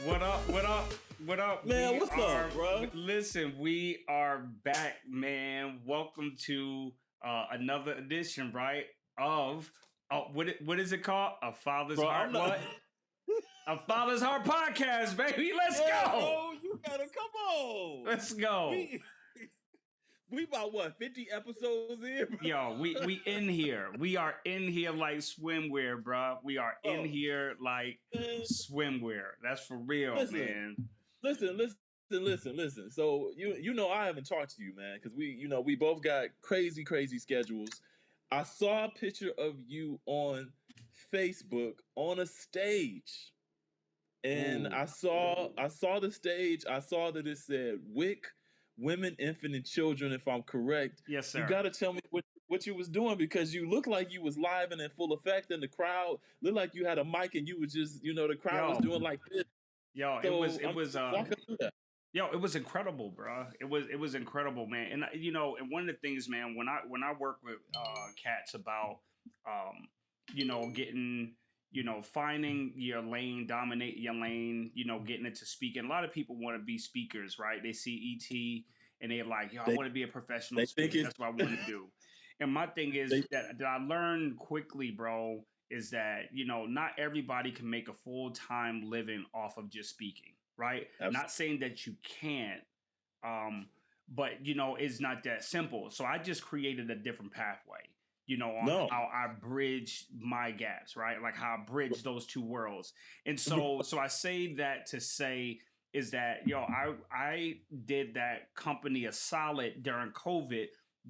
What up? What up? What up? Man, what's up, bro? Listen, we are back, man. Welcome to another edition, right? Of what is it called? A Father's Bro, Heart. What? A Father's Heart podcast, baby. Let's go. Bro, you gotta come on. Let's go. We about what, 50 episodes in? Bro? Yo, we in here. We are in here like swimwear, bro. We are in here like swimwear. That's for real, man. Listen. So you know I haven't talked to you, man, because we both got crazy schedules. I saw a picture of you on Facebook on a stage. And I saw the stage. I saw that it said WIC, Women, Infant, and Children, if I'm correct. Yes, sir. You got to tell me what you was doing, because you looked like you was live and in full effect, and the crowd looked like you had a mic and you was just, the crowd was doing like this. Yo, so it was incredible, bro. It was incredible, man. And and one of the things, man, when I work with cats about getting, finding your lane, dominate your lane, getting into speaking. A lot of people want to be speakers, right? They see ET and they're like, yo, I want to be a professional speaker. That's what I want to do. And my thing is that I learned quickly, bro, is that, not everybody can make a full-time living off of just speaking, right? Absolutely. Not saying that you can't, but, it's not that simple. So I just created a different pathway. How I bridge my gaps, right? Like how I bridge those two worlds. And so I say that to say is that, I did that company a solid during COVID,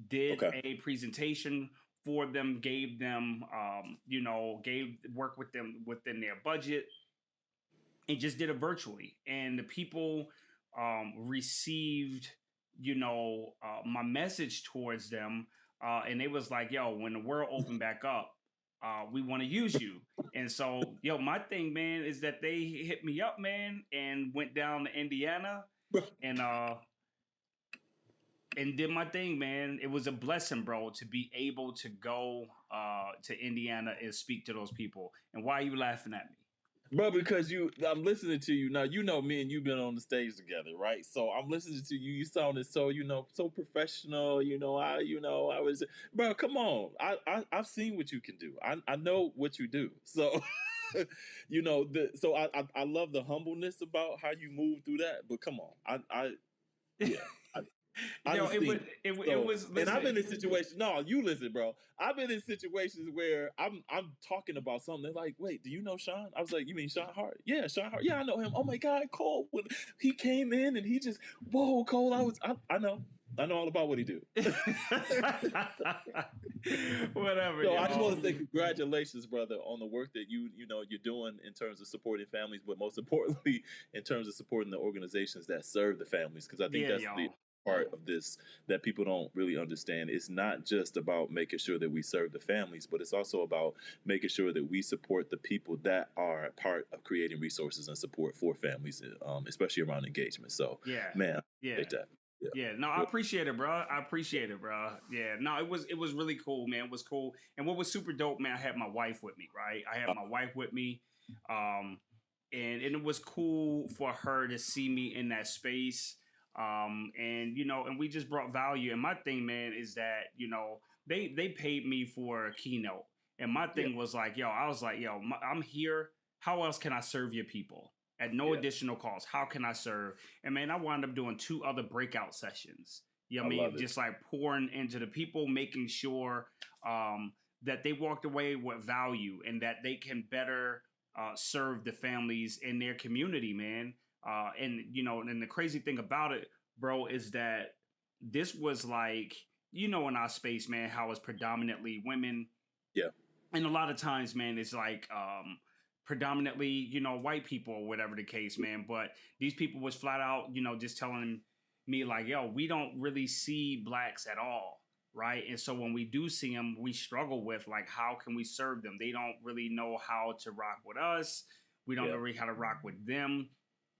did a presentation for them, gave them, work with them within their budget, and just did it virtually. And the people received, my message towards them. And they was like, yo, when the world opened back up, we want to use you. And so, my thing, man, is that they hit me up, man, and went down to Indiana and did my thing, man. It was a blessing, bro, to be able to go to Indiana and speak to those people. And why are you laughing at me? Bro, because I'm listening to you now. Me and you've been on the stage together, right? So I'm listening to you. You sounded so, so professional. I was, bro. Come on, I've seen what you can do. I know what you do. So, I love the humbleness about how you move through that. But come on, it was. And I've been in situations. No, you listen, bro. I've been in situations where I'm talking about something. They're like, "Wait, do you know Shon?" I was like, "You mean Shon Hart?" Yeah, Shon Hart. Yeah, I know him. Oh my God, Cole. When he came in and he just, whoa, Cole. I know all about what he do. Whatever. So I just want to say congratulations, brother, on the work that you're doing in terms of supporting families, but most importantly, in terms of supporting the organizations that serve the families, because I think that's the part of this that people don't really understand. It's not just about making sure that we serve the families, but it's also about making sure that we support the people that are part of creating resources and support for families, especially around engagement. So, man, no, I appreciate it, bro. Yeah, no, it was really cool, man. It was cool. And what was super dope, man, I had my wife with me, right? And it was cool for her to see me in that space. And we just brought value. And my thing, man, is that, they paid me for a keynote. And my thing was like, I'm here. How else can I serve your people at no additional cost? How can I serve? And man, I wound up doing 2 other breakout sessions. Just like pouring into the people, making sure, that they walked away with value and that they can better, serve the families in their community, man. And the crazy thing about it, bro, is that this was like, in our space, man, how it's predominantly women. Yeah. And a lot of times, man, it's like predominantly, white people or whatever the case, man. But these people was flat out, just telling me like, yo, we don't really see blacks at all. Right. And so when we do see them, we struggle with like, how can we serve them? They don't really know how to rock with us. We don't know really how to rock with them.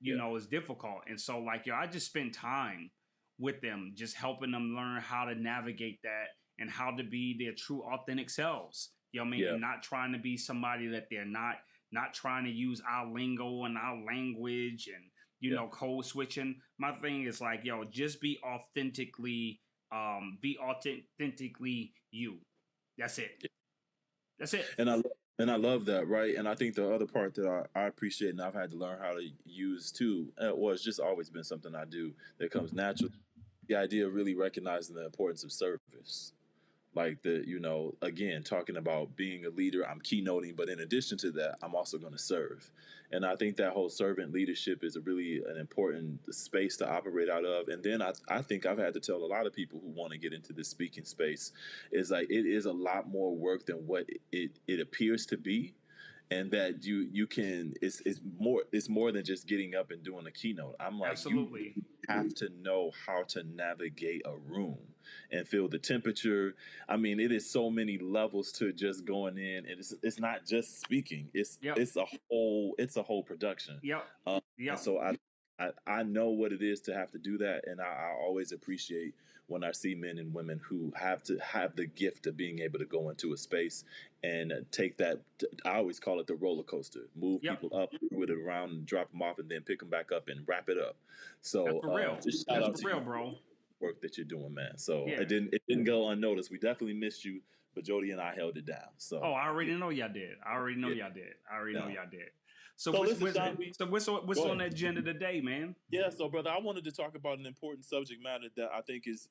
It's difficult. And so like, I just spend time with them, just helping them learn how to navigate that and how to be their true authentic selves. And not trying to be somebody that they're not, not trying to use our lingo and our language and code switching. My thing is like, yo, just be authentically you. That's it. That's it. And I love that, right? And I think the other part that I appreciate and I've had to learn how to use too, well, it's just always been something I do that comes naturally. The idea of really recognizing the importance of service. Like again, talking about being a leader, I'm keynoting, but in addition to that, I'm also going to serve. And I think that whole servant leadership is really an important space to operate out of. And then I think I've had to tell a lot of people who want to get into this speaking space is like, it is a lot more work than what it appears to be. And that you can it's more than just getting up and doing a keynote. I'm like, absolutely, you have to know how to navigate a room and feel the temperature. I mean, it is so many levels to just going in, and it's not just speaking. It's a whole production. And so I know what it is to have to do that, and I always appreciate when I see men and women who have to have the gift of being able to go into a space and take that. I always call it the roller coaster. Move people up, with it around, and drop them off, and then pick them back up and wrap it up. So that's for real. Just shout out to you, bro. Work that you're doing, man. So it didn't go unnoticed. We definitely missed you, but Jody and I held it down. So I already know y'all did. I already know y'all did. So what's on the agenda today, man? Yeah, so brother, I wanted to talk about an important subject matter that I think is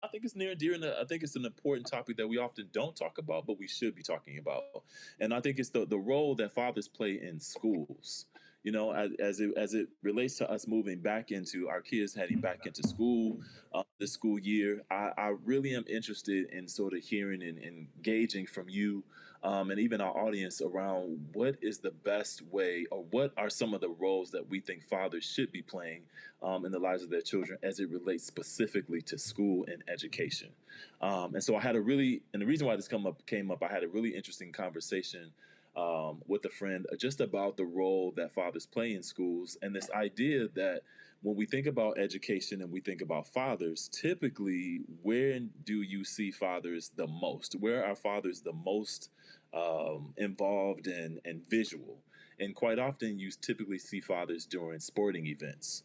I think it's near and dear, and I think it's an important topic that we often don't talk about, but we should be talking about. And I think it's the role that fathers play in schools. As it relates to us moving back into our kids heading back into school this school year, I really am interested in sort of hearing and engaging from you and even our audience around what is the best way, or what are some of the roles that we think fathers should be playing in the lives of their children as it relates specifically to school and education. And so and the reason why this came up, I had a really interesting conversation with a friend just about the role that fathers play in schools, and this idea that when we think about education and we think about fathers, typically, where do you see fathers the most? Where are fathers the most involved and visual? And quite often, you typically see fathers during sporting events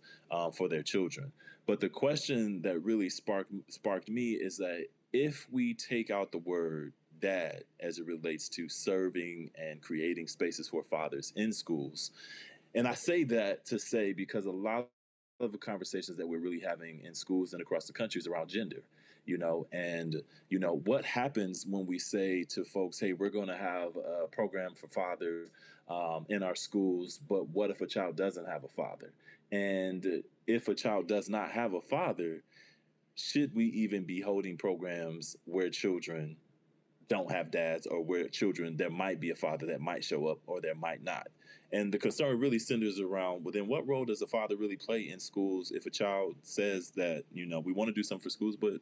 for their children. But the question that really sparked me is that if we take out the word dad as it relates to serving and creating spaces for fathers in schools. And I say that to say because a lot of the conversations that we're really having in schools and across the country is around gender, and what happens when we say to folks, hey, we're going to have a program for father in our schools, but what if a child doesn't have a father? And if a child does not have a father, should we even be holding programs where children don't have dads, or where children, there might be a father that might show up or there might not? And the concern really centers around, well, then what role does a father really play in schools if a child says that, we want to do something for schools, but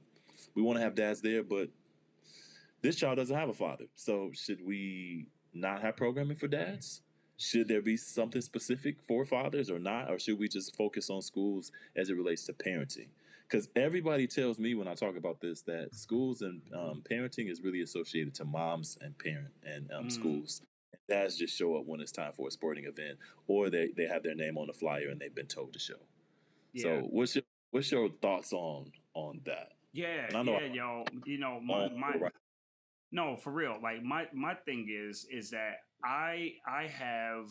we want to have dads there, but this child doesn't have a father. So should we not have programming for dads? Should there be something specific for fathers or not? Or should we just focus on schools as it relates to parenting? Because everybody tells me when I talk about this that schools and parenting is really associated to moms and schools. Dads just show up when it's time for a sporting event, or they have their name on the flyer and they've been told to show. Yeah. So what's your thoughts on that? Yeah, yo. No, for real. Like my thing is that I have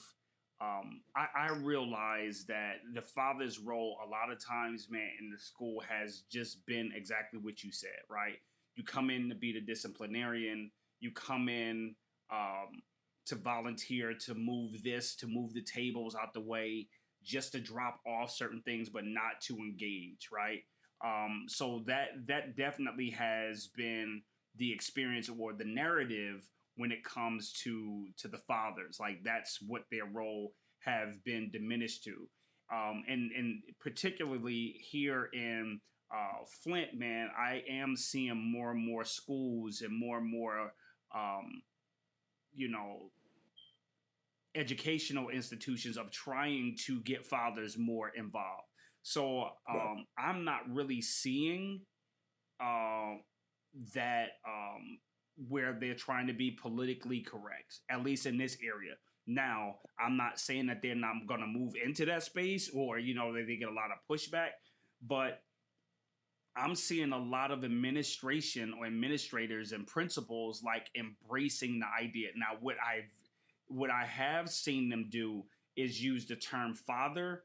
I realize that the father's role a lot of times, man, in the school has just been exactly what you said, right? You come in to be the disciplinarian. You come in to volunteer, to move the tables out the way, just to drop off certain things, but not to engage, right? So that definitely has been the experience or the narrative when it comes to the fathers. Like that's what their role have been diminished to. And particularly here in Flint, man, I am seeing more and more schools and more educational institutions of trying to get fathers more involved. So I'm not really seeing that where they're trying to be politically correct, at least in this area. Now, I'm not saying that they're not going to move into that space, or that they get a lot of pushback, but I'm seeing a lot of administration or administrators and principals like embracing the idea. Now, what I have seen them do is use the term father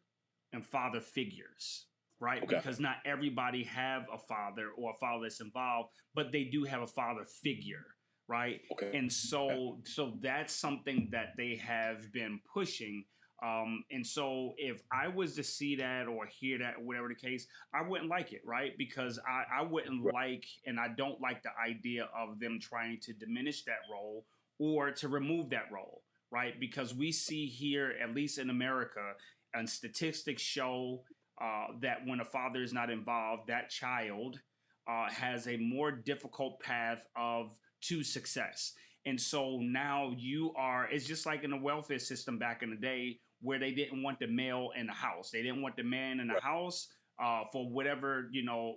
and father figures, right? Okay. Because not everybody have a father or a father that's involved, but they do have a father figure, right? Okay. And so that's something that they have been pushing. And so if I was to see that or hear that, or whatever the case, I wouldn't like it, right? Because I wouldn't like, and I don't like the idea of them trying to diminish that role or to remove that role, right? Because we see here, at least in America, and statistics show that when a father is not involved, that child has a more difficult path to success. And so now it's just like in the welfare system back in the day where they didn't want the male in the house. They didn't want the man in the house for whatever,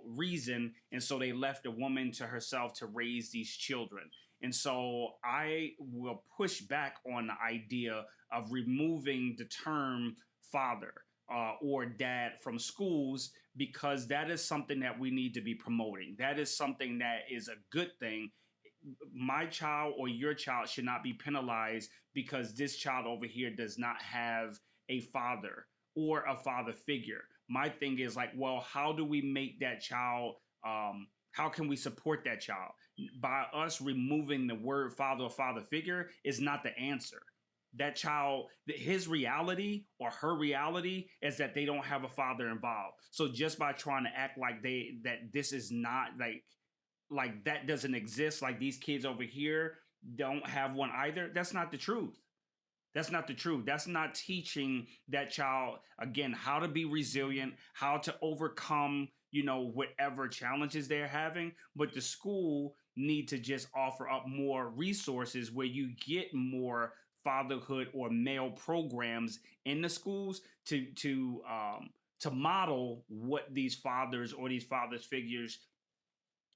reason. And so they left the woman to herself to raise these children. And so I will push back on the idea of removing the term father or dad from schools, because that is something that we need to be promoting. That is something that is a good thing. My child or your child should not be penalized because this child over here does not have a father or a father figure. My thing is like, well, how do we make that child, how can we support that child? By us removing the word father or father figure is not the answer. That child, his reality or her reality is that they don't have a father involved. So just by trying to act like that this is not like that doesn't exist, like these kids over here don't have one either, that's not the truth. That's not the truth. That's not teaching that child, again, how to be resilient, how to overcome, whatever challenges they're having. But the school need to just offer up more resources where you get more fatherhood or male programs in the schools to model what these fathers or these fathers figures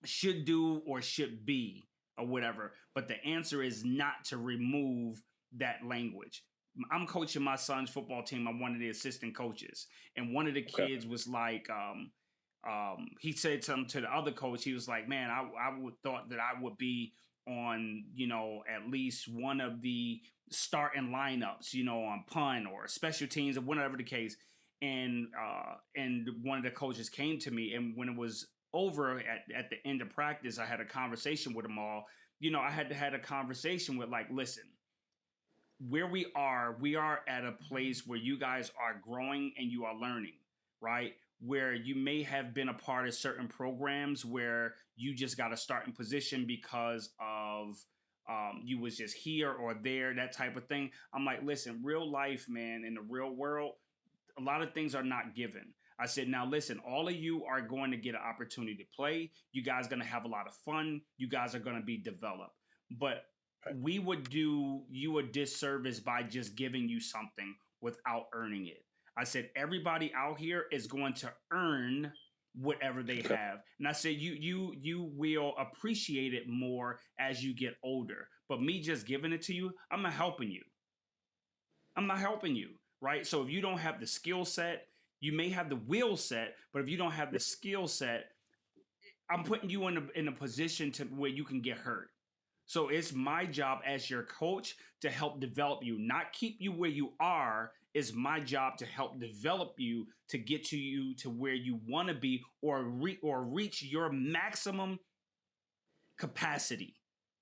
should do or should be or whatever. But the answer is not to remove that language. I'm coaching my son's football team. I'm one of the assistant coaches, and one of the kids was like, he said something to the other coach. He was like, "Man, I would thought that I would be on, at least one of the starting lineups, on punt or special teams or whatever the case." And one of the coaches came to me, and when it was over at the end of practice, I had a conversation with them all. I had to have a conversation with like, listen, where we are at a place where you guys are growing and you are learning, right? Where you may have been a part of certain programs where you just got a starting position because of you was just here or there, that type of thing. I'm like, listen, real life, man, in the real world, a lot of things are not given. I said, now listen, all of you are going to get an opportunity to play. You guys are going to have a lot of fun. You guys are going to be developed. But we would do you a disservice by just giving you something without earning it. I said, everybody out here is going to earn whatever they have. And I said, you will appreciate it more as you get older. But me just giving it to you, I'm not helping you. I'm not helping you, right? So if you don't have the skill set, you may have the will set, but if you don't have the skill set, I'm putting you in a position to where you can get hurt. So it's my job as your coach to help develop you, not keep you where you are. It's my job to help develop you to get you to where you want to be or reach your maximum capacity.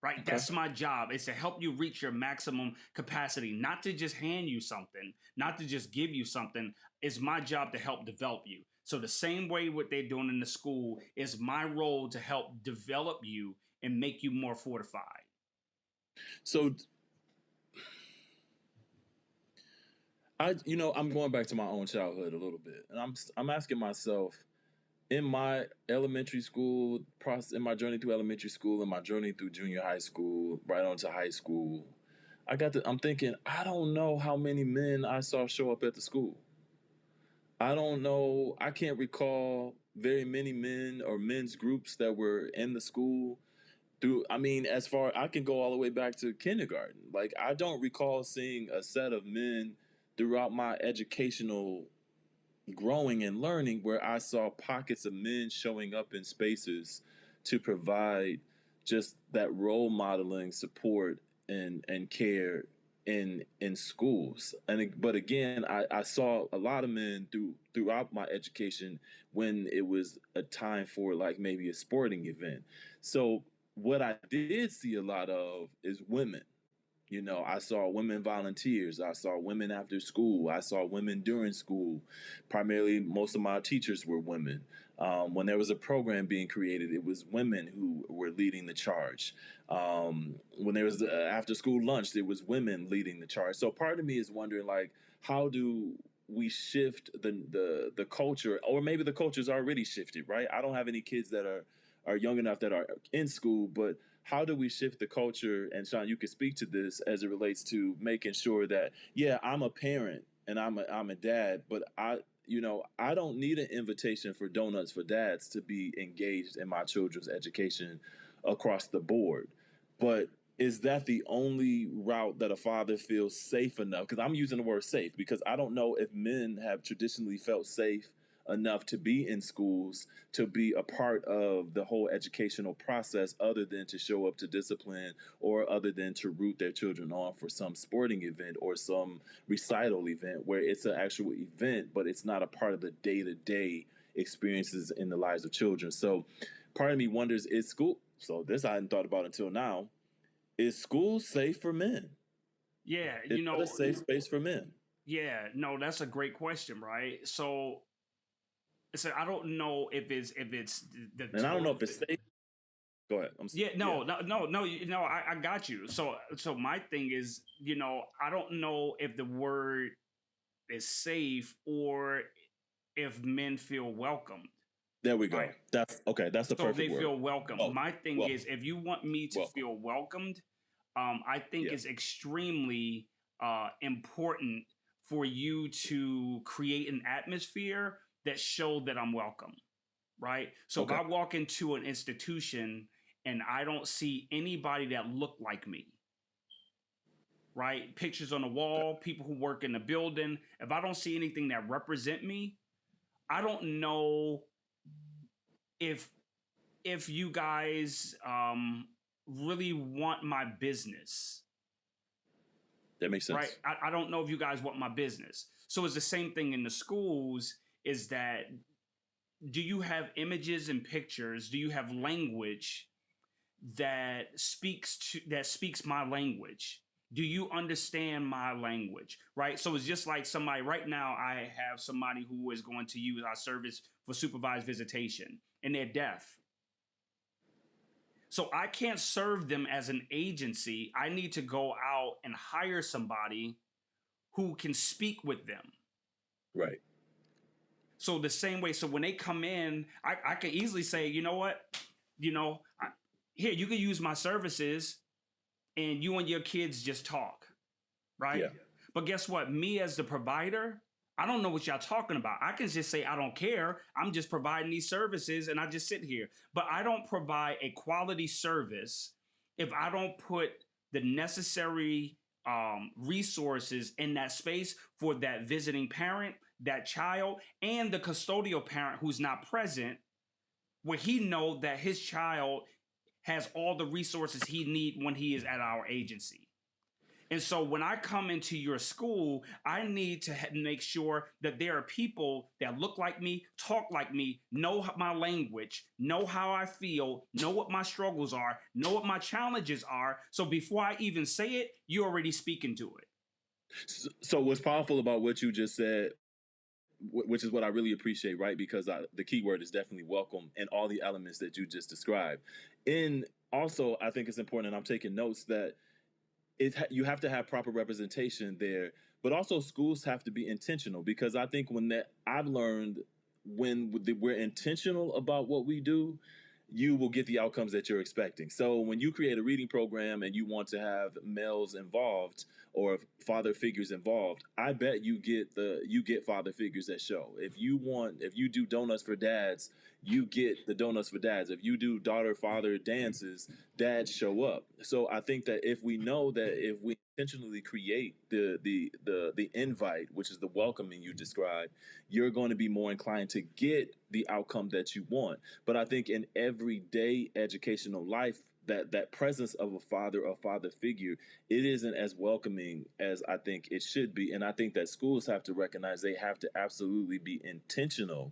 Right? Okay. That's my job. It's to help you reach your maximum capacity, not to just hand you something, not to just give you something. It's my job to help develop you. So the same way what they're doing in the school is my role to help develop you and make you more fortified. So I'm going back to my own childhood a little bit, and I'm asking myself, in my elementary school process, in my journey through elementary school, and my journey through junior high school, right on to high school, I'm thinking, I don't know how many men I saw show up at the school. I don't know. I can't recall very many men or men's groups that were in the school. I mean, as far, I can go all the way back to kindergarten. Like, I don't recall seeing a set of men throughout my educational growing and learning where I saw pockets of men showing up in spaces to provide just that role modeling support and care in schools. But again, I saw a lot of men throughout my education when it was a time for like maybe a sporting event. So what I did see a lot of is women. You know, I saw women volunteers. I saw women after school. I saw women during school. Primarily, most of my teachers were women. When there was a program being created, it was women who were leading the charge. When there was after school lunch, it was women leading the charge. So part of me is wondering, like, how do we shift the culture, or maybe the culture's already shifted, right? I don't have any kids that are young enough that are in school, but how do we shift the culture? And Shon, you can speak to this as it relates to making sure that, yeah, I'm a parent and I'm a dad, but I don't need an invitation for donuts for dads to be engaged in my children's education across the board. But is that the only route that a father feels safe enough? Because I'm using the word safe because I don't know if men have traditionally felt safe enough to be in schools, to be a part of the whole educational process, other than to show up to discipline, or other than to root their children on for some sporting event or some recital event where it's an actual event, but it's not a part of the day-to-day experiences in the lives of children. So part of me wonders, is school, so this I hadn't thought about until now, is school safe for men? Yeah, Is that a safe space for men? Yeah, no, that's a great question, right? So I don't know if it's the And I don't know total. if it's safe. Go ahead. Yeah, no. I got you. So my thing is, I don't know if the word is safe or if men feel welcomed. There we go. Right. That's okay. That's the So perfect they word. feel welcome. My thing is, if you want me to feel welcomed, I think it's extremely important for you to create an atmosphere that show that I'm welcome. Right. So if I walk into an institution and I don't see anybody that look like me, right? Pictures on the wall, people who work in the building. If I don't see anything that represent me, I don't know if you guys really want my business. That makes sense. Right. I don't know if you guys want my business. So it's the same thing in the schools, is that do you have images and pictures? Do you have language that speaks my language? Do you understand my language? Right. So it's just like somebody right now, I have somebody who is going to use our service for supervised visitation and they're deaf. So I can't serve them as an agency. I need to go out and hire somebody who can speak with them. Right. So the same way, so when they come in, I can easily say, you know what, here, you can use my services and you and your kids just talk, right? Yeah. But guess what? Me as the provider, I don't know what y'all talking about. I can just say, I don't care. I'm just providing these services and I just sit here. But I don't provide a quality service if I don't put the necessary resources in that space for that visiting parent, that child, and the custodial parent who's not present, where he know that his child has all the resources he need when he is at our agency. And so when I come into your school, I need to make sure that there are people that look like me, talk like me, know my language, know how I feel, know what my struggles are, know what my challenges are. So before I even say it, you're already speaking to it. So what's powerful about what you just said, which is what I really appreciate, right? Because the key word is definitely welcome, and all the elements that you just described. And also, I think it's important, and I'm taking notes, that you have to have proper representation there, but also schools have to be intentional, because I think I've learned when we're intentional about what we do, you will get the outcomes that you're expecting. So when you create a reading program and you want to have males involved or father figures involved, I bet you get father figures that show. If you do donuts for dads, you get the donuts for dads. If you do daughter father dances, dads show up. So I think that if we know that if we intentionally create the invite, which is the welcoming you described, you're going to be more inclined to get the outcome that you want. But I think in everyday educational life, that presence of a father or father figure, it isn't as welcoming as I think it should be. And I think that schools have to recognize they have to absolutely be intentional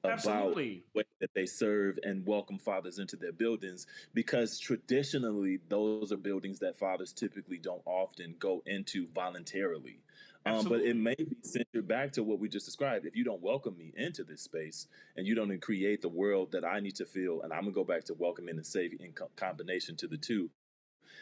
about the way that they serve and welcome fathers into their buildings, because traditionally those are buildings that fathers typically don't often go into voluntarily. But it may be centered back to what we just described. If you don't welcome me into this space and you don't create the world that I need to feel, and I'm gonna go back to welcoming and saving in combination to the two,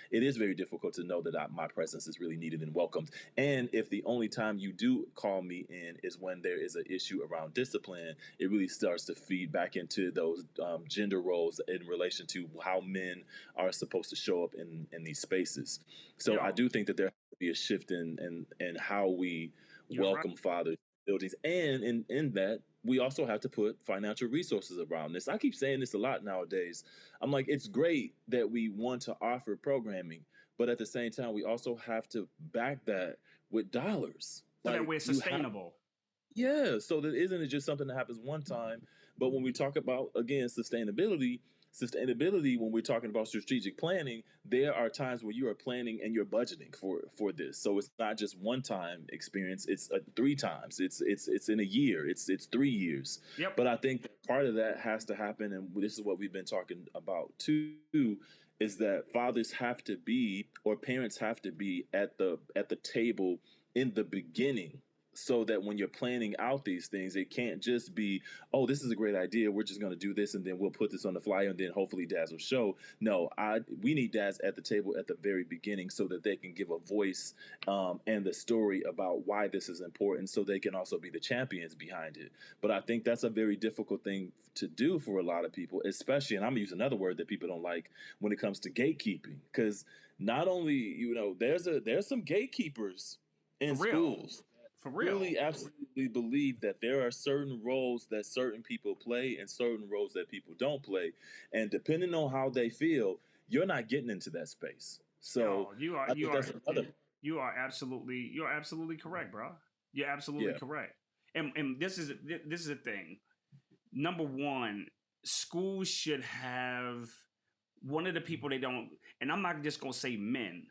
it is very difficult to know that my presence is really needed and welcomed. And if the only time you do call me in is when there is an issue around discipline, it really starts to feed back into those gender roles in relation to how men are supposed to show up in these spaces. So I do think that there has to be a shift in how we welcome fathers buildings, and in that we also have to put financial resources around this. I keep saying this a lot nowadays. I'm like, it's great that we want to offer programming, but at the same time, we also have to back that with dollars. So that we're sustainable. So that isn't it just something that happens one time. But when we talk about, again, sustainability, when we're talking about strategic planning, there are times where you are planning and you're budgeting for this. So it's not just one time experience, it's 3 times, it's in a year, it's 3 years. Yep. But I think part of that has to happen, and this is what we've been talking about too, is that fathers have to be, or parents have to be at the table in the beginning, so that when you're planning out these things, it can't just be, oh, this is a great idea, we're just going to do this and then we'll put this on the flyer and then hopefully dads will show. No, we need dads at the table at the very beginning so that they can give a voice and the story about why this is important, so they can also be the champions behind it. But I think that's a very difficult thing to do for a lot of people, especially, and I'm going to use another word that people don't like, when it comes to gatekeeping, because not only, there's some gatekeepers in schools. For real. Really absolutely believe that there are certain roles that certain people play and certain roles that people don't play. And depending on how they feel, you're not getting into that space. So you are absolutely correct, bro. You're absolutely correct. And this is the thing. Number one, schools should have one of the people they don't, and I'm not just gonna say men.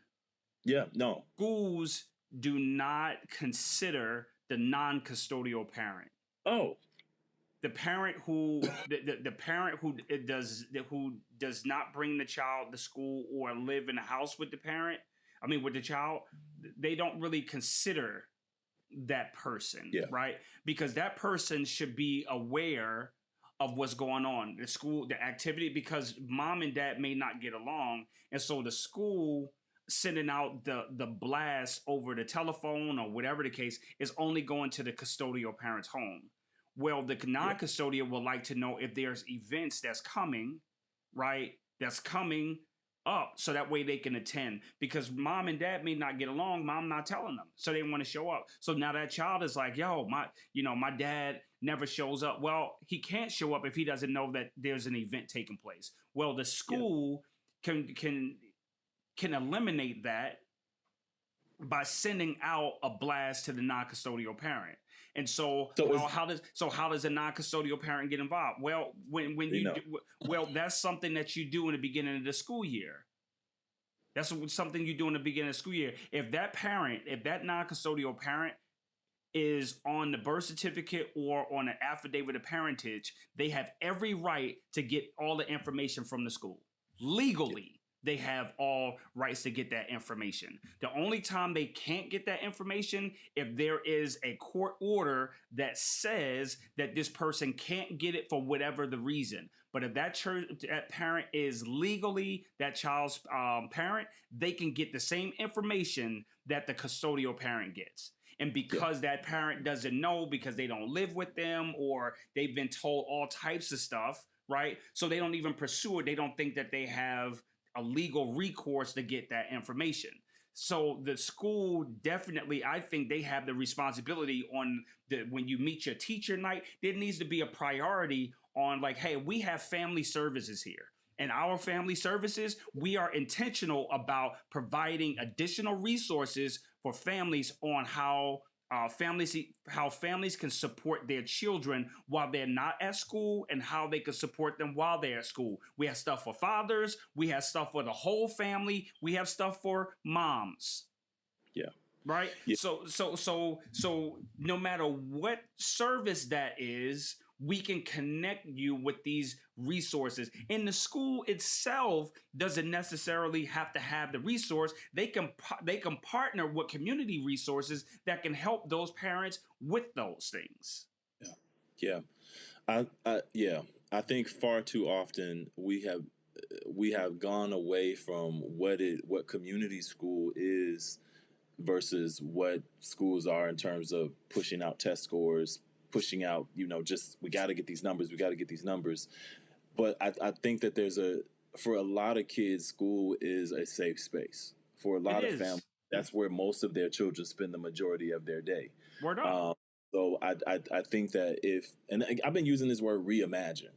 Yeah, no. Schools do not consider the non-custodial parent. Oh, the parent who the parent who does not bring the child to school or live in a house with the parent. I mean, with the child, they don't really consider that person, right? Because that person should be aware of what's going on, the school, the activity, because mom and dad may not get along, and so the school sending out the blast over the telephone or whatever the case is only going to the custodial parent's home. Well, the non-custodial would like to know if there's events that's coming, right? That's coming up, so that way they can attend, because mom and dad may not get along. Mom not telling them, so they want to show up. So now that child is like, yo, my dad never shows up. Well, he can't show up if he doesn't know that there's an event taking place. Well, the school can eliminate that by sending out a blast to the non-custodial parent. And so how does a non-custodial parent get involved? Well, that's something that you do in the beginning of the school year. That's something you do in the beginning of the school year. If that non-custodial parent is on the birth certificate or on an affidavit of parentage, they have every right to get all the information from the school. Legally, they have all rights to get that information. The only time they can't get that information, if there is a court order that says that this person can't get it for whatever the reason. But if that parent is legally that child's parent, they can get the same information that the custodial parent gets. And because that parent doesn't know, because they don't live with them, or they've been told all types of stuff, right? So they don't even pursue it. They don't think that they have a legal recourse to get that information. So the school definitely, I think they have the responsibility on the when you meet your teacher night, there needs to be a priority on like, hey, we have family services here. And our family services, we are intentional about providing additional resources for families on how families can support their children while they're not at school and how they can support them while they're at school. We have stuff for fathers, we have stuff for the whole family, we have stuff for moms. Yeah. Right? Yeah. So no matter what service that is, we can connect you with these resources. And the school itself doesn't necessarily have to have the resource. They can partner with community resources that can help those parents with those things. Yeah. I think far too often we have gone away from what community school is versus what schools are in terms of pushing out test scores, pushing out, just we got to get these numbers. But I think that for a lot of kids, school is a safe space. For a lot of families, that's where most of their children spend the majority of their day. Word up. So I think that and I've been using this word reimagine,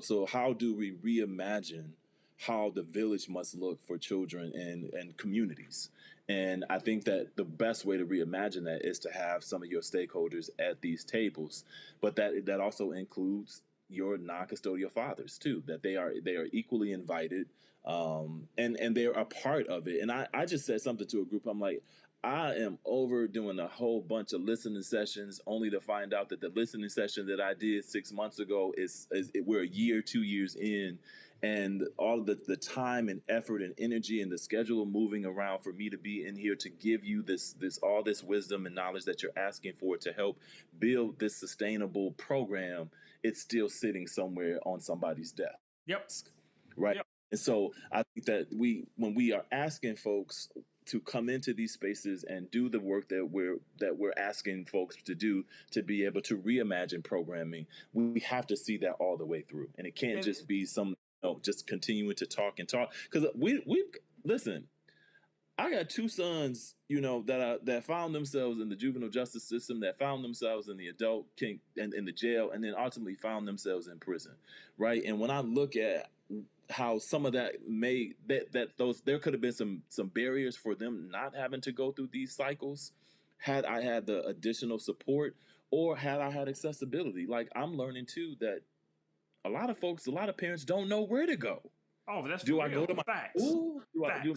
so how do we reimagine how the village must look for children and communities? And I think that the best way to reimagine that is to have some of your stakeholders at these tables, but that also includes your non-custodial fathers too, that they are equally invited, and they're a part of it. And I just said something to a group. I'm like, I am over doing a whole bunch of listening sessions only to find out that the listening session that I did 6 months ago is we're a year, 2 years in, and all of the time and effort and energy and the schedule moving around for me to be in here to give you all this wisdom and knowledge that you're asking for to help build this sustainable program, it's still sitting somewhere on somebody's desk. Yep. Right. Yep. And so I think that when we are asking folks to come into these spaces and do the work that we're asking folks to do to be able to reimagine programming, we have to see that all the way through. And it can't just be just continuing to talk and talk. Because listen, I got two sons, that found themselves in the juvenile justice system, that found themselves in the adult and in the jail, and then ultimately found themselves in prison, right? And when I look at how some of that there could have been some barriers for them not having to go through these cycles, had I had the additional support or had I had accessibility. Like, I'm learning too that a lot of parents don't know where to go. Oh, that's do I real. Go to my Facts. school?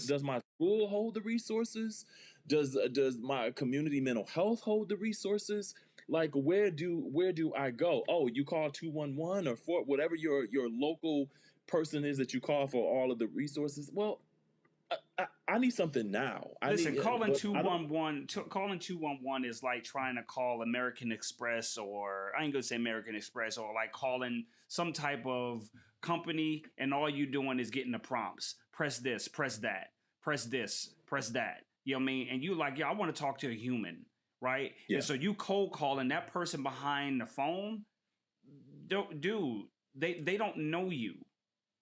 Does my school hold the resources? Does my community mental health hold the resources? Like, where do I go? Oh, you call 211 or 4, whatever your local person is that you call for all of the resources. Well, I need something now. Calling 211 is like trying to call American Express, or I ain't gonna say American Express, or like calling some type of company and all you doing is getting the prompts. Press this, press that, press this, press that. You know what I mean? And you like, I want to talk to a human, right? Yeah. And so you cold calling that person behind the phone, dude, they don't know you,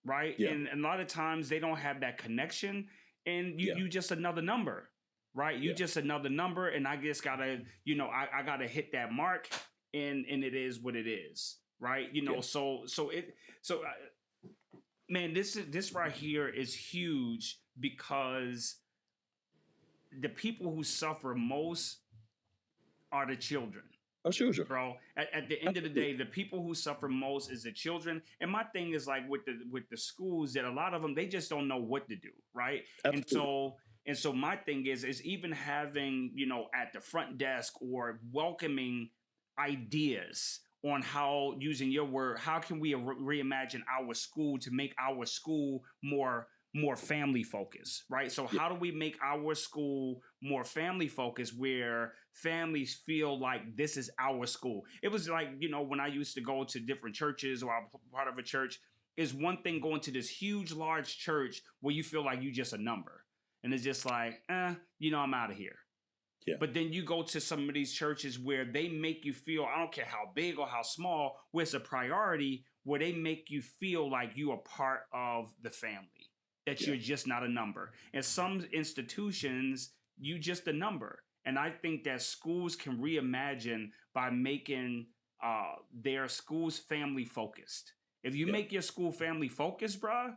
right? Yeah. And a lot of times they don't have that connection, and you just another number, right? You just another number, and I just gotta, I gotta hit that mark, and it is what it is, right? Man, this right here is huge, because the people who suffer most are the children. Oh, sure. Bro, at the end of the day, the people who suffer most is the children. And my thing is like with the schools, that a lot of them, they just don't know what to do, right? Absolutely. And so my thing is even having, at the front desk or welcoming ideas on how, using your word, how can we reimagine our school to make our school more family focused, right? So how do we make our school more family focused, where families feel like this is our school? It was like, when I used to go to different churches, or I'm part of a church, is one thing going to this huge, large church where you feel like you just a number. And it's just like, I'm out of here. Yeah. But then you go to some of these churches where they make you feel, I don't care how big or how small, where it's a priority, where they make you feel like you are part of the family, that you're just not a number. And some institutions, you just a number. And I think that schools can reimagine by making their schools family focused. If you make your school family focused, bruh,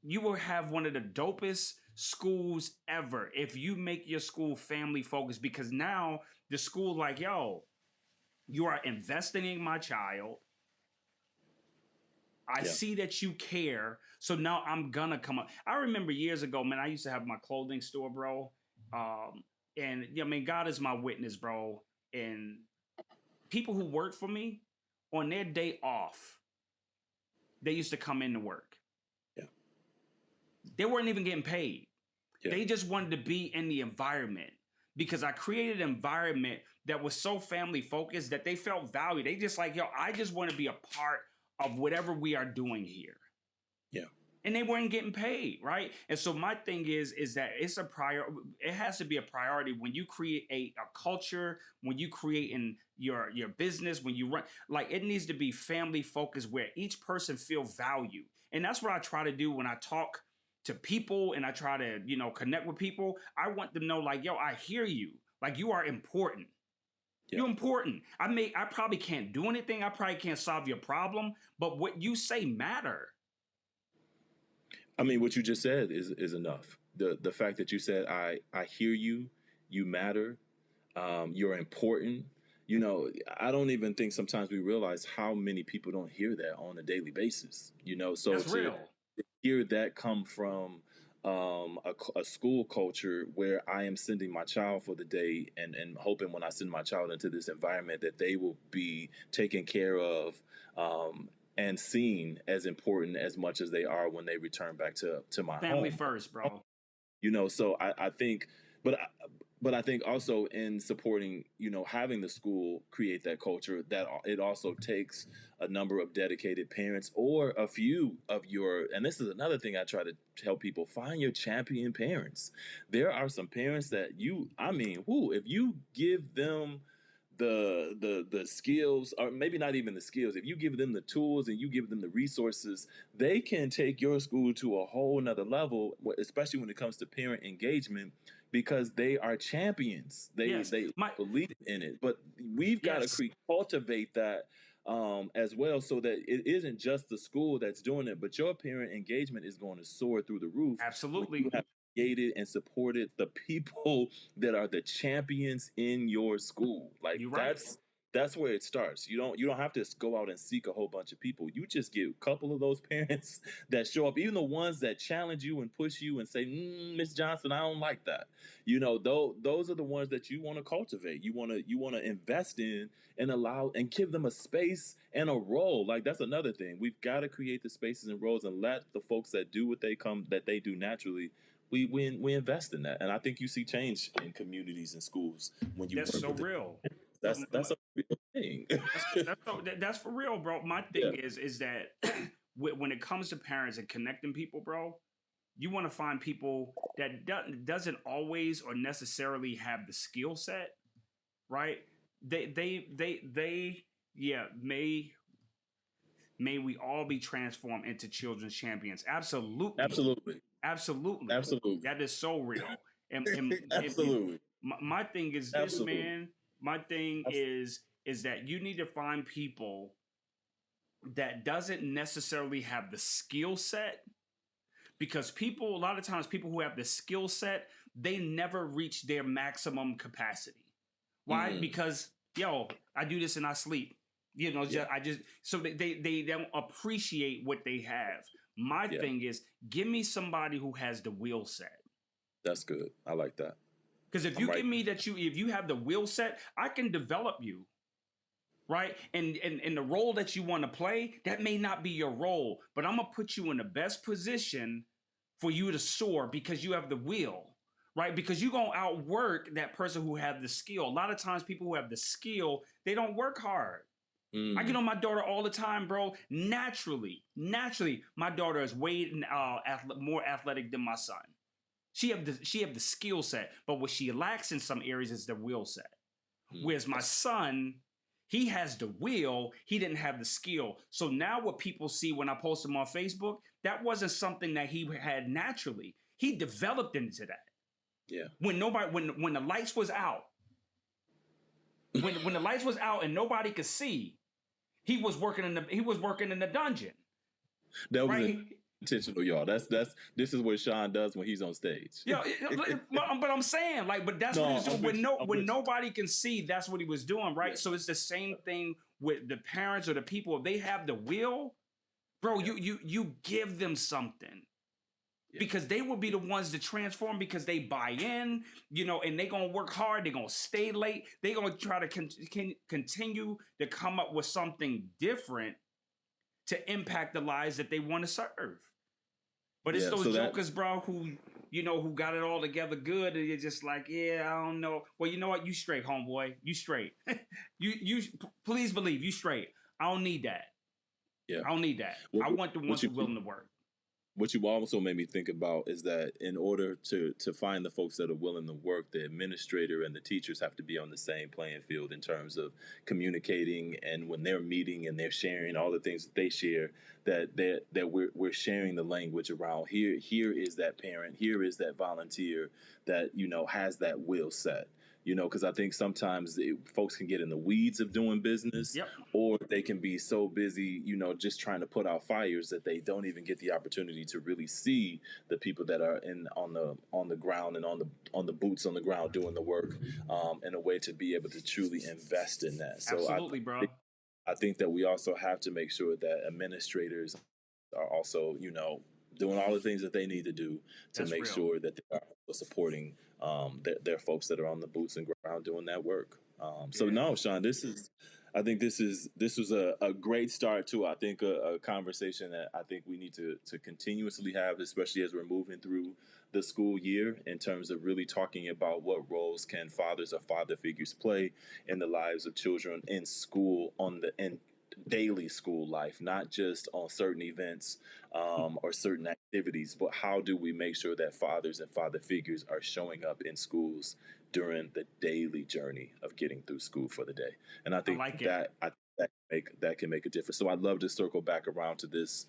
you will have one of the dopest schools ever if you make your school family focused, because now the school like, yo, you are investing in my child. I see that you care. So now I'm gonna come up. I remember years ago, man, I used to have my clothing store, bro. And I mean, God is my witness, bro. And people who worked for me on their day off, they used to come into work. They weren't even getting paid. They just wanted to be in the environment, because I created an environment that was so family focused that they felt valued. They just like, yo, I just want to be a part of whatever we are doing here. Yeah. And they weren't getting paid, right? And so my thing is that it's it has to be a priority when you create a culture, when you create in your business, when you run, like, it needs to be family focused where each person feel value. And that's what I try to do when I talk to people and I try to, connect with people. I want them to know, like, yo, I hear you. Like, you are important. Yeah. You're important. I probably can't do anything. I probably can't solve your problem, but what you say matter. I mean, what you just said is enough. The fact that you said, I hear you, you matter, you're important. I don't even think sometimes we realize how many people don't hear that on a daily basis. So that's real. To hear that come from a school culture where I am sending my child for the day and hoping when I send my child into this environment that they will be taken care of and seen as important as much as they are when they return back to my family home. First, bro. So I think, but I think also in supporting, having the school create that culture, that it also takes a number of dedicated parents or a few of and this is another thing I try to tell people, find your champion parents. There are some parents that if you give them the skills, or maybe not even the skills, if you give them the tools and you give them the resources, they can take your school to a whole nother level, especially when it comes to parent engagement, because they are champions. They believe in it. But we've got to cultivate that as well, so that it isn't just the school that's doing it, but your parent engagement is going to soar through the roof. Absolutely. You have created and supported the people that are the champions in your school. Like, that's where it starts. You don't have to go out and seek a whole bunch of people. You just get a couple of those parents that show up, even the ones that challenge you and push you and say, Miss Johnson, I don't like that. Those are the ones that you want to cultivate. You want to invest in and allow and give them a space and a role. Like, that's another thing. We've got to create the spaces and roles and let the folks that do what they do naturally. We invest in that, and I think you see change in communities and schools when you. That's so real. That's a real thing. that's for real, bro. My thing is that when it comes to parents and connecting people, bro, you want to find people that doesn't always or necessarily have the skill set, right? May we all be transformed into children's champions. Absolutely. That is so real. And absolutely. My thing is this, man. My thing is that you need to find people that doesn't necessarily have the skill set, because a lot of times people who have the skill set, they never reach their maximum capacity. Why? Mm-hmm. Because, I do this and I sleep. So they don't appreciate what they have. My thing is, give me somebody who has the will set. That's good. I like that. Because if you give me if you have the will set, I can develop you. Right? And the role that you want to play, that may not be your role, but I'm going to put you in the best position for you to soar because you have the will. Right? Because you're going to outwork that person who have the skill. A lot of times people who have the skill, they don't work hard. I get on my daughter all the time, bro. Naturally, my daughter is way more athletic than my son. She have the skill set, but what she lacks in some areas is the will set. Whereas my son, he has the will, he didn't have the skill. So now what people see when I post him on Facebook, that wasn't something that he had naturally. He developed into that. Yeah. When the lights was out, when the lights was out and nobody could see, he was working in the dungeon. That was intentional, y'all. This is what Shon does when he's on stage. Yeah, but I'm saying, like, but that's what he's doing. When nobody can see, that's what he was doing, right? Yeah. So it's the same thing with the parents or the people. If they have the will, bro, you give them something. Yeah. Because they will be the ones to transform because they buy in, and they're going to work hard. They're going to stay late. They're going to try to continue to come up with something different to impact the lives that they want to serve. But it's those jokers, bro, who got it all together good, and you're just like, yeah, I don't know. Well, you know what? You straight, homeboy. You straight. you please believe you straight. I don't need that. Yeah. I don't need that. I want the ones who are willing to work. What you also made me think about is that in order to find the folks that are willing to work, the administrator and the teachers have to be on the same playing field in terms of communicating, and when they're meeting and they're sharing all the things that they share, that we're sharing the language around here is that parent, here is that volunteer that has that will set. Because I think sometimes folks can get in the weeds of doing business, yep. Or they can be so busy, just trying to put out fires that they don't even get the opportunity to really see the people that are on the ground and on the boots on the ground doing the work, in a way to be able to truly invest in that. So absolutely, bro. I think that we also have to make sure that administrators are also, doing all the things that they need to do to make sure that they are supporting their folks that are on the boots and ground doing that work. So no, Shon, I think this was a great start to, I think, a conversation that I think we need to continuously have, especially as we're moving through the school year, in terms of really talking about what roles can fathers or father figures play in the lives of children in school, in daily school life, not just on certain events or certain activities, but how do we make sure that fathers and father figures are showing up in schools during the daily journey of getting through school for the day? And I think that can make a difference. So I'd love to circle back around to this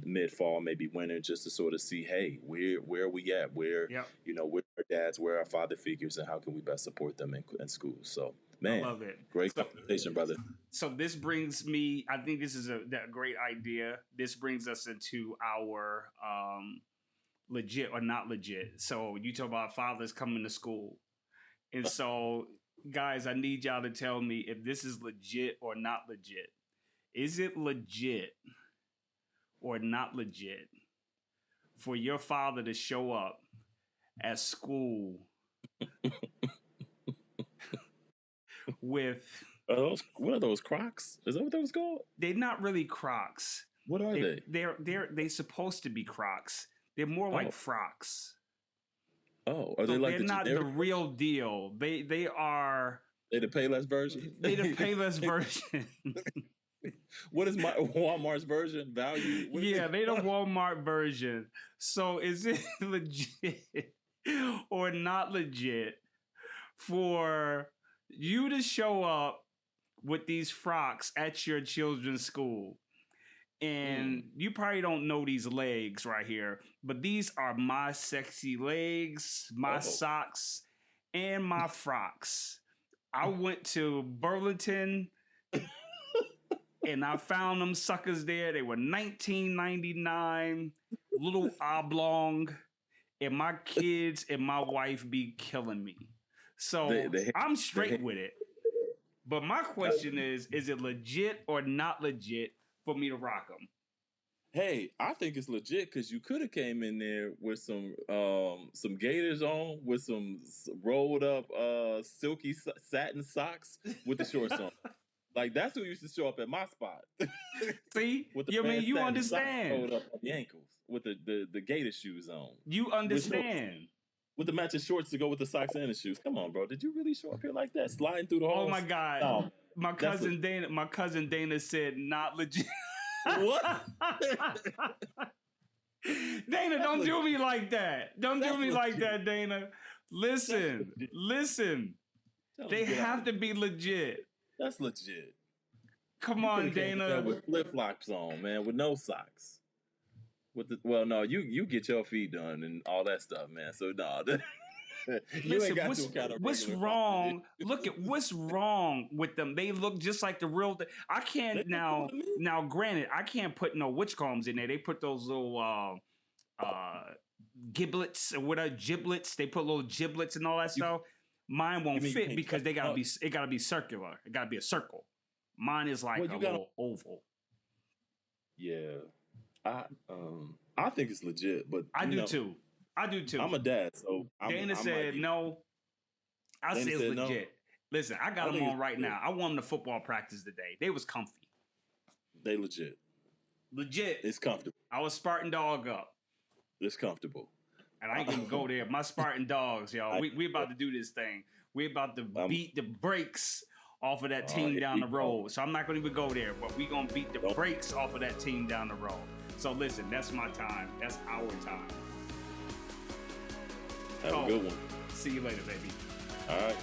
mid-fall, maybe winter, just to sort of see, hey, where are we at? Where where our dads, where are our father figures, and how can we best support them in schools? So, man, I love it. Great conversation, brother. So this brings me, I think this is a great idea. This brings us into our legit or not legit. So you talk about fathers coming to school. And so, guys, I need y'all to tell me if this is legit or not legit. Is it legit or not legit for your father to show up at school with... What are those, Crocs? Is that what those called? They're not really Crocs. What are they? They're supposed to be Crocs. They're more like frocks. Oh, are they like they're not the real deal. They are. They the Payless version. They the Payless version. What is Walmart's version? Value? They the Walmart version. So is it legit or not legit for you to show up with these frocks at your children's school? And you probably don't know these legs right here, but these are my sexy legs, my socks, and my frocks. I went to Burlington and I found them suckers there. They were $19.99, little oblong, and my kids and my wife be killing me. So I'm straight with it. But my question is it legit or not legit for me to rock them? Hey, I think it's legit because you could have came in there with some gaiters on, with some rolled up silky satin socks with the shorts on. Like, that's who used to show up at my spot. See, with the you understand. Rolled up on the ankles with the gator shoes on. You understand. With the matching shorts to go with the socks and the shoes. Come on, bro. Did you really show up here like that? Sliding through the halls? Oh my God. No, my cousin Dana said not legit. What? Dana, don't do me like that. Don't do me like that, Dana. Listen. They have to be legit. That's legit. Come on, Dana. With flip-flops on, man, with no socks. No, you get your feet done and all that stuff, man. So no. Listen, what's wrong? Look at what's wrong with them. They look just like the real thing. I can't now. Granted, I can't put no witchcombs in there. They put those little giblets or whatever giblets. They put little giblets and all that stuff. Mine won't fit because they gotta be. It gotta be circular. It gotta be a circle. Mine is like a little oval. Yeah, I think it's legit, but I do too. I'm a dad, so Dana said no. I say it's legit. No. Listen, I got them on right now. I won the football practice today. They was comfy. They legit. It's comfortable. I was Spartan dog up. It's comfortable. And I ain't gonna go there. My Spartan dogs, y'all. We about to do this thing. We about to beat the brakes off of that team down the road. So I'm not gonna even go there, but we gonna beat the brakes off of that team down the road. So listen, that's my time. That's our time. Have a good one. See you later, baby. All right.